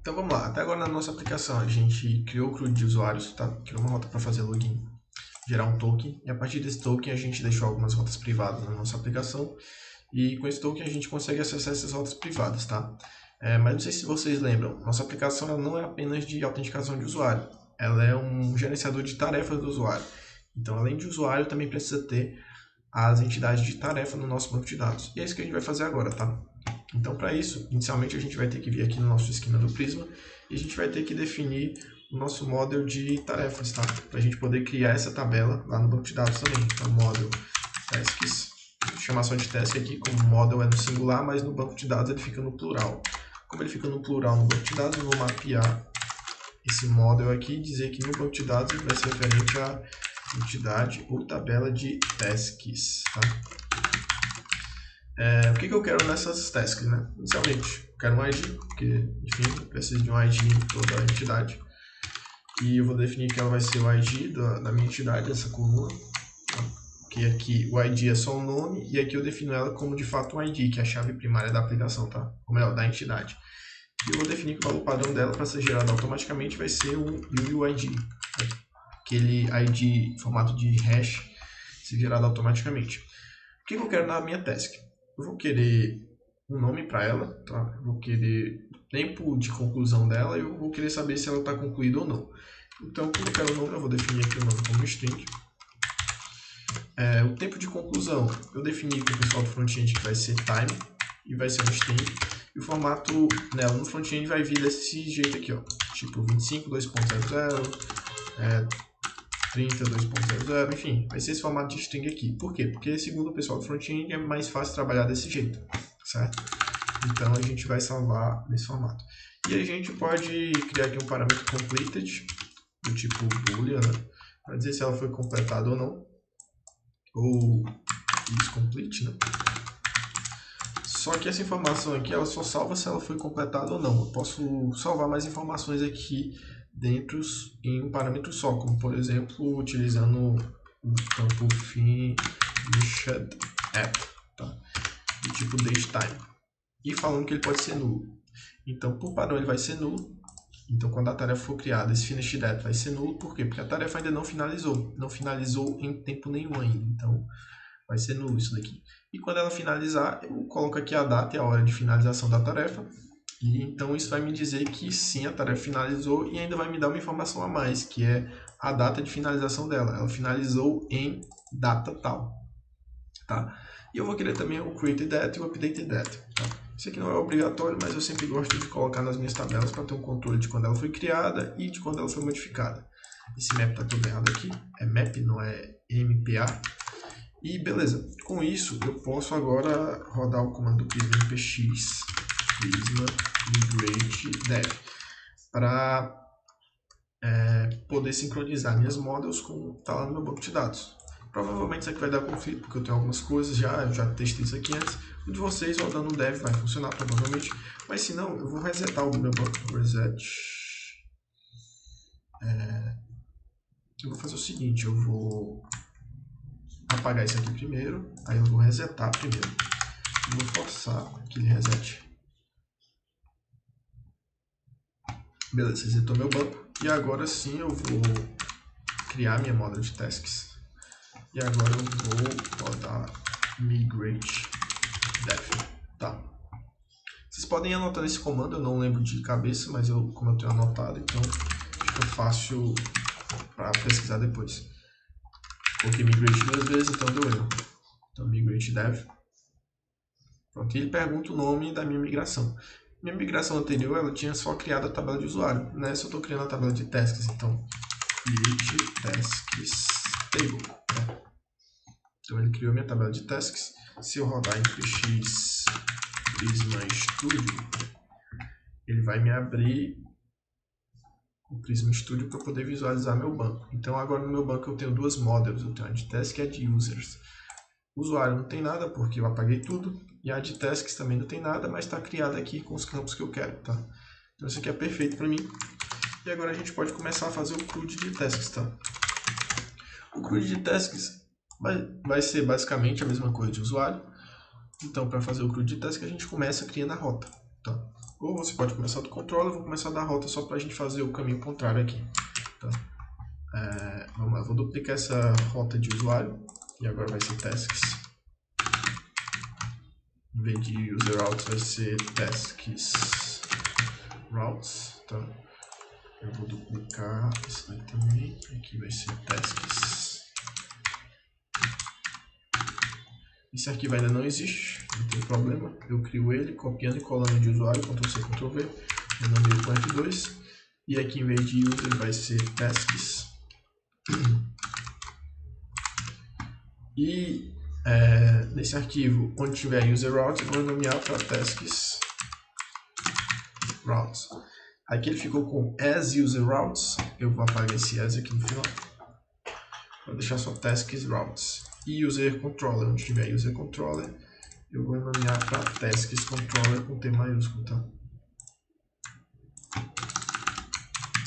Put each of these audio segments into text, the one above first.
Então vamos lá, até agora na nossa aplicação a gente criou o CRUD de usuários, tá? Criou uma rota para fazer login, gerar um token, e a partir desse token a gente deixou algumas rotas privadas na nossa aplicação, e com esse token a gente consegue acessar essas rotas privadas, tá? Mas não sei se vocês lembram, nossa aplicação ela não é apenas de autenticação de usuário, ela é um gerenciador de tarefas do usuário. Então, além de usuário, também precisa ter as entidades de tarefa no nosso banco de dados. E é isso que a gente vai fazer agora, tá? Então, para isso, inicialmente a gente vai ter que vir aqui no nosso esquema do Prisma e a gente vai ter que definir o nosso model de tarefas, tá? Para a gente poder criar essa tabela lá no banco de dados também. Então, model tasks, vou chamar só de task aqui, como model é no singular, mas no banco de dados ele fica no plural. Como ele fica no plural no banco de dados, eu vou mapear esse model aqui e dizer que no banco de dados ele vai ser referente à entidade ou tabela de tasks, tá? O que eu quero nessas tasks, né? Inicialmente, eu quero um ID, porque, enfim, eu preciso de um ID em toda a entidade. E eu vou definir que ela vai ser o ID da minha entidade, essa coluna. Tá? Porque aqui o ID é só o nome, e aqui eu defino ela como de fato um ID, que é a chave primária da aplicação, tá? Ou melhor, da entidade. E eu vou definir que o valor padrão dela para ser gerado automaticamente vai ser um UUID. Aquele ID em formato de hash ser gerado automaticamente. O que eu quero na minha task? Eu vou querer um nome para ela, tá? Eu vou querer tempo de conclusão dela e eu vou querer saber se ela está concluída ou não. Então, como eu quero o nome, eu vou definir aqui o nome como string. O tempo de conclusão, eu defini com o pessoal do front-end que vai ser time e vai ser um string. E o formato nela no front-end vai vir desse jeito aqui, ó. Tipo 25, 2.00, 30, 2.00, enfim, vai ser esse formato de string aqui. Por quê? Porque segundo o pessoal do front-end é mais fácil trabalhar desse jeito, certo? Então a gente vai salvar nesse formato. E a gente pode criar aqui um parâmetro completed, do tipo boolean, né? Para dizer se ela foi completada ou não. Ou isComplete, né? Só que essa informação aqui, ela só salva se ela foi completada ou não. Eu posso salvar mais informações aqui dentro em um parâmetro só, como por exemplo, utilizando o campo finished app, tá? Do tipo datetime. E falando que ele pode ser nulo. Então, por padrão, ele vai ser nulo. Então, quando a tarefa for criada, esse finished app vai ser nulo. Por quê? Porque a tarefa ainda não finalizou. Não finalizou em tempo nenhum ainda. Então, vai ser nulo isso daqui. E quando ela finalizar, eu coloco aqui a data e a hora de finalização da tarefa. E então isso vai me dizer que sim, a tarefa finalizou e ainda vai me dar uma informação a mais, que é a data de finalização dela. Ela finalizou em data tal. Tá? E eu vou querer também o created date e o updated date. Tá? Isso aqui não é obrigatório, mas eu sempre gosto de colocar nas minhas tabelas para ter um controle de quando ela foi criada e de quando ela foi modificada. Esse map está todo errado aqui. É map, não é MPA. E beleza, com isso eu posso agora rodar o comando prisma npx prisma migrate dev para poder sincronizar minhas models com o que está lá no meu banco de dados. Provavelmente isso aqui vai dar conflito, porque eu tenho algumas coisas eu já testei isso aqui antes. O de vocês rodando um dev vai funcionar provavelmente, mas se não, eu vou resetar o meu banco. Reset. Eu vou fazer o seguinte, eu vou apagar isso aqui primeiro, aí eu vou resetar primeiro. Eu vou forçar aquele reset. Beleza, resetou meu banco. E agora sim eu vou criar minha model de tasks. E agora eu vou rodar migrate dev. Tá. Vocês podem ir anotando esse comando, eu não lembro de cabeça, mas como eu tenho anotado, então fica fácil para pesquisar depois. Coloquei migrate 2 vezes, então deu erro. Então migrate dev. Pronto, e ele pergunta o nome da minha migração. Minha migração anterior, ela tinha só criado a tabela de usuário. Nessa eu estou criando a tabela de tasks, então create tasks table. Né? Então ele criou minha tabela de tasks. Se eu rodar em npx prisma studio, ele vai me abrir o Prisma Studio para poder visualizar meu banco. Então agora no meu banco eu tenho duas models, eu tenho a de task e a de users. O usuário não tem nada porque eu apaguei tudo, e a de tasks também não tem nada, mas está criada aqui com os campos que eu quero, tá? Então isso aqui é perfeito para mim. E agora a gente pode começar a fazer o CRUD de tasks, tá? O CRUD de tasks vai ser basicamente a mesma coisa de usuário. Então para fazer o CRUD de tasks a gente começa criando a rota. tá? Ou você pode começar do controller, eu vou começar da rota só para a gente fazer o caminho contrário aqui, tá? Vamos lá, vou duplicar essa rota de usuário e agora vai ser tasks. Em vez de user routes vai ser tasks routes, tá? Eu vou duplicar isso aqui também, aqui vai ser tasks. Esse arquivo ainda não existe, não tem problema, eu crio ele copiando e colando de usuário, Ctrl+C, Ctrl+V, renomeio com F2, e aqui em vez de user vai ser tasks. E nesse arquivo, onde tiver user routes, eu vou nomear para tasks routes. Aqui ele ficou com as user routes, eu vou apagar esse as aqui no final, vou deixar só tasks routes. E user controller, onde tiver user controller, eu vou nomear para tasks controller com T maiúsculo, tá?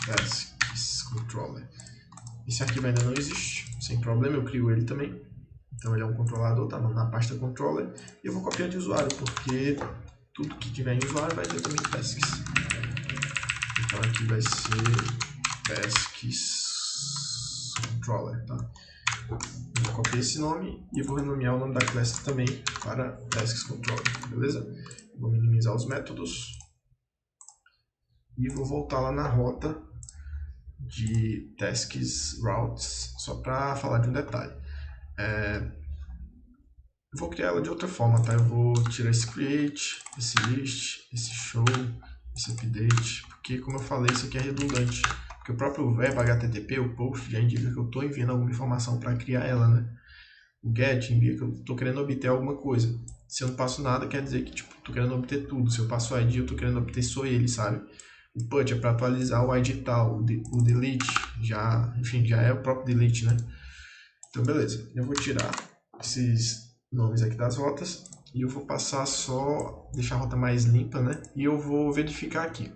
Tasks controller. Esse arquivo ainda não existe, sem problema, eu crio ele também. Então ele é um controlador, tá na pasta controller. E eu vou copiar de usuário, porque tudo que tiver em usuário vai ter também tasks. Então aqui vai ser tasks controller, tá? Eu vou copiar esse nome e vou renomear o nome da classe também para tasks controller, beleza? Vou minimizar os métodos e vou voltar lá na rota de tasks routes, só para falar de um detalhe. Eu vou criar ela de outra forma, tá? Eu vou tirar esse create, esse list, esse show, esse update, porque como eu falei, isso aqui é redundante. Porque o próprio verbo HTTP, o post, já indica que eu estou enviando alguma informação para criar ela, né? O get indica que eu estou querendo obter alguma coisa. Se eu não passo nada, quer dizer que tipo, estou querendo obter tudo. Se eu passo o ID, eu estou querendo obter só ele, sabe? O put é para atualizar o ID tal, o delete já, enfim, já é o próprio delete, né? Então, beleza. Eu vou tirar esses nomes aqui das rotas e eu vou passar só, deixar a rota mais limpa, né? E eu vou verificar aqui.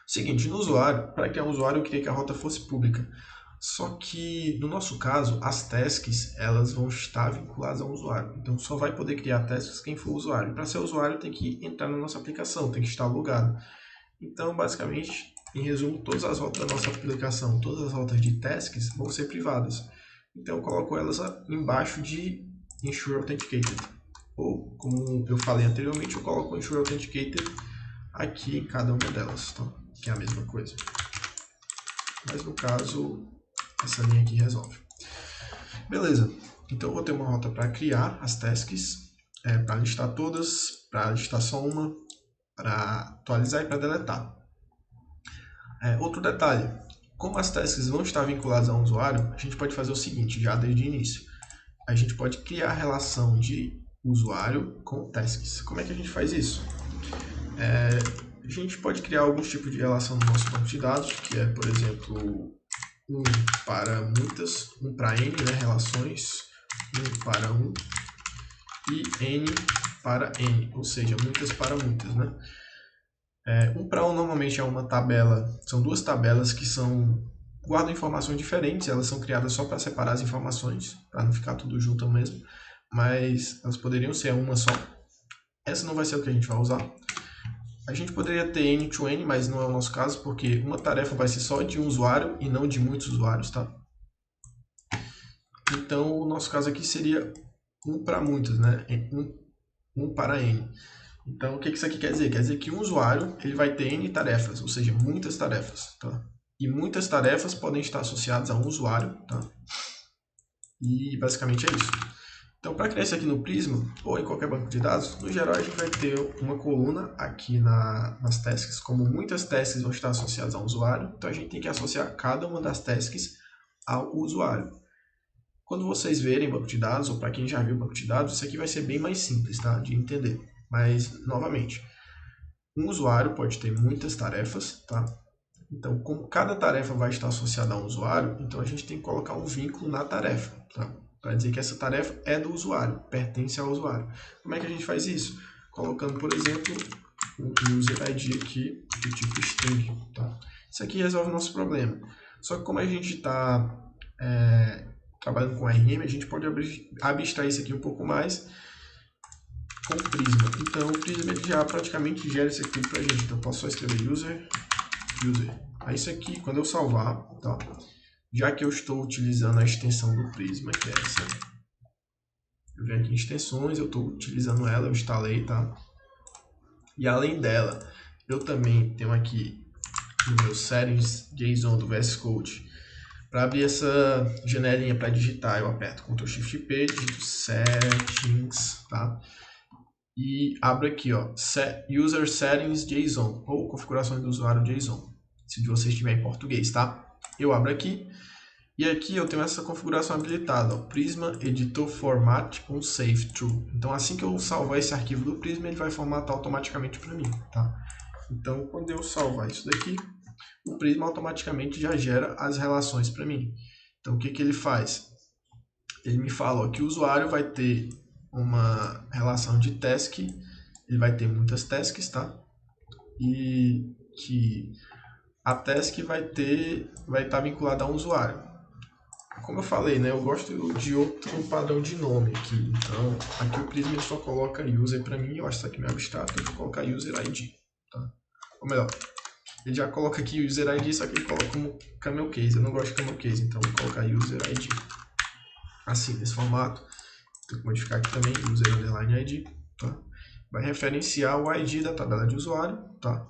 Seguinte, no usuário, para criar um usuário eu queria que a rota fosse pública. Só que, no nosso caso, as tasks elas vão estar vinculadas ao usuário. Então, só vai poder criar tasks quem for usuário. Para ser usuário, tem que entrar na nossa aplicação, tem que estar logado. Então, basicamente, em resumo, todas as rotas da nossa aplicação, todas as rotas de tasks vão ser privadas. Então, eu coloco elas embaixo de Ensure Authenticated. Ou, como eu falei anteriormente, eu coloco Ensure Authenticated aqui em cada uma delas, tá? Que é a mesma coisa. Mas no caso, essa linha aqui resolve. Beleza, então eu vou ter uma rota para criar as tasks, para listar todas, para listar só uma, para atualizar e para deletar. Outro detalhe, como as tasks vão estar vinculadas a um usuário, a gente pode fazer o seguinte, já desde o início. A gente pode criar a relação de usuário com tasks. Como é que a gente faz isso? A gente pode criar alguns tipos de relação no nosso banco de dados, que é, por exemplo, um para muitas, um para n, né, relações, um para um, e n para n, ou seja, muitas para muitas, né? Um para um normalmente é uma tabela, são duas tabelas que guardam informações diferentes, elas são criadas só para separar as informações, para não ficar tudo junto mesmo, mas elas poderiam ser uma só. Essa não vai ser o que a gente vai usar. A gente poderia ter n to n, mas não é o nosso caso, porque uma tarefa vai ser só de um usuário e não de muitos usuários, tá? Então, o nosso caso aqui seria um para muitos, né? Um para n. Então, o que isso aqui quer dizer? Quer dizer que um usuário ele vai ter n tarefas, ou seja, muitas tarefas, tá? E muitas tarefas podem estar associadas a um usuário, tá? E basicamente é isso. Então, para criar isso aqui no Prisma, ou em qualquer banco de dados, no geral a gente vai ter uma coluna aqui nas tasks. Como muitas tasks vão estar associadas a um usuário, então a gente tem que associar cada uma das tasks ao usuário. Quando vocês verem banco de dados, ou para quem já viu banco de dados, isso aqui vai ser bem mais simples, tá, de entender. Mas, novamente, um usuário pode ter muitas tarefas, tá? Então, como cada tarefa vai estar associada a um usuário, então a gente tem que colocar um vínculo na tarefa, tá? Para dizer que essa tarefa é do usuário, pertence ao usuário. Como é que a gente faz isso? Colocando, por exemplo, um user ID aqui do tipo string, tá? Isso aqui resolve o nosso problema. Só que como a gente está trabalhando com RM, a gente pode abstrair isso aqui um pouco mais, com o Prisma. Então o Prisma ele já praticamente gera isso aqui pra gente. Então eu posso só escrever user. Aí isso aqui, quando eu salvar, tá? Já que eu estou utilizando a extensão do Prisma, que é essa. Eu venho aqui em extensões, eu estou utilizando ela, eu instalei, tá? E além dela, eu também tenho aqui no meu settings JSON do VS Code. Para abrir essa janelinha para digitar, eu aperto Ctrl Shift P, digito settings, tá? E abro aqui, ó, user settings JSON, ou configurações do usuário JSON, se você estiver em português, tá? Eu abro aqui, e aqui eu tenho essa configuração habilitada, ó, Prisma Editor Format on Save True. Então assim que eu salvar esse arquivo do Prisma, ele vai formatar automaticamente para mim, tá? Então quando eu salvar isso daqui, o Prisma automaticamente já gera as relações para mim. Então o que ele faz? Ele me fala, ó, que o usuário vai ter uma relação de task, ele vai ter muitas tasks, tá? E que a task vai estar vinculada a um usuário. Como eu falei, né, eu gosto de outro padrão de nome aqui. Então, aqui o Prisma só coloca user para mim, eu acho isso aqui meio abstrato, eu vou colocar user ID, tá? Ou melhor, ele já coloca aqui user ID, só que ele coloca como camel case. Eu não gosto de camel case, então vou colocar user ID. Assim, nesse formato. Tenho que modificar aqui também, user underline ID, tá? Vai referenciar o ID da tabela de usuário, tá?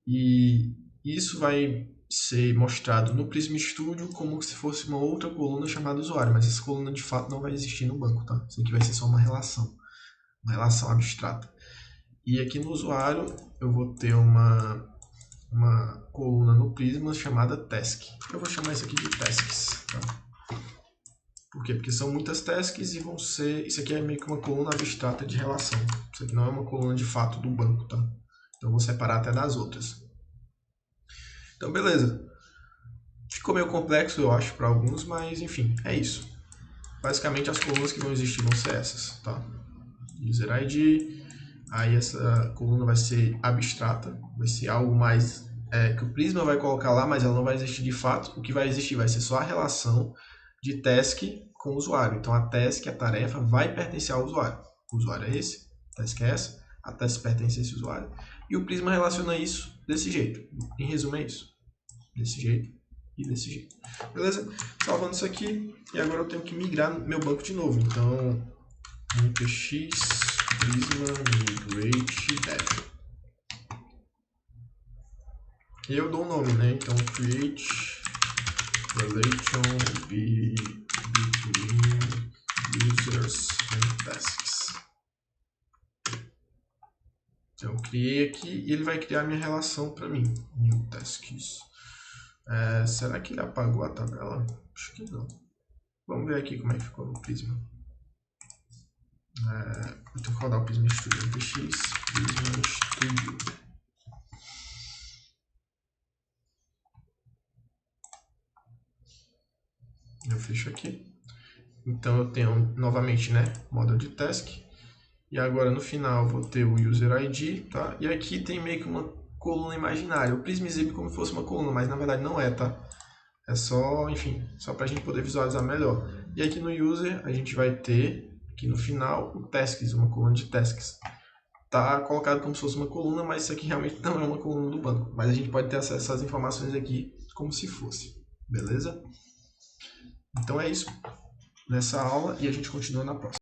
E isso vai ser mostrado no Prisma Studio como se fosse uma outra coluna chamada usuário, mas essa coluna de fato não vai existir no banco, tá? Isso aqui vai ser só uma relação abstrata. E aqui no usuário eu vou ter uma coluna no Prisma chamada task. Eu vou chamar isso aqui de tasks, tá? Por quê? Porque são muitas tasks e vão ser... Isso aqui é meio que uma coluna abstrata de relação. Isso aqui não é uma coluna de fato do banco, tá? Então eu vou separar até das outras. Então beleza. Ficou meio complexo, eu acho, para alguns, mas enfim, é isso. Basicamente as colunas que vão existir vão ser essas, tá? User ID, aí essa coluna vai ser abstrata, vai ser algo mais que o Prisma vai colocar lá, mas ela não vai existir de fato. O que vai existir vai ser só a relação de task com o usuário. Então a task, a tarefa, vai pertencer ao usuário. O usuário é esse, a task é essa, a task pertence a esse usuário. E o Prisma relaciona isso desse jeito. Em resumo é isso. Desse jeito e desse jeito. Beleza? Salvando isso aqui. E agora eu tenho que migrar meu banco de novo. Então, npx prisma migrate dev. E eu dou um nome, né? Então, create relation between users and tasks. Então, eu criei aqui e ele vai criar minha relação para mim. New tasks. Será que ele apagou a tabela? Acho que não. Vamos ver aqui como é que ficou no Prisma. Eu tenho que rodar o Prisma Studio. npx Prisma Studio. Eu fecho aqui. Então eu tenho novamente, né, model de task. E agora no final eu vou ter o user ID, tá? E aqui tem meio que uma coluna imaginária. O Prisma exibe como se fosse uma coluna, mas na verdade não é, tá? É só, enfim, só para a gente poder visualizar melhor. E aqui no user a gente vai ter, aqui no final, o tasks, uma coluna de tasks. Tá colocado como se fosse uma coluna, mas isso aqui realmente não é uma coluna do banco. Mas a gente pode ter acesso às informações aqui como se fosse, beleza? Então é isso nessa aula e a gente continua na próxima.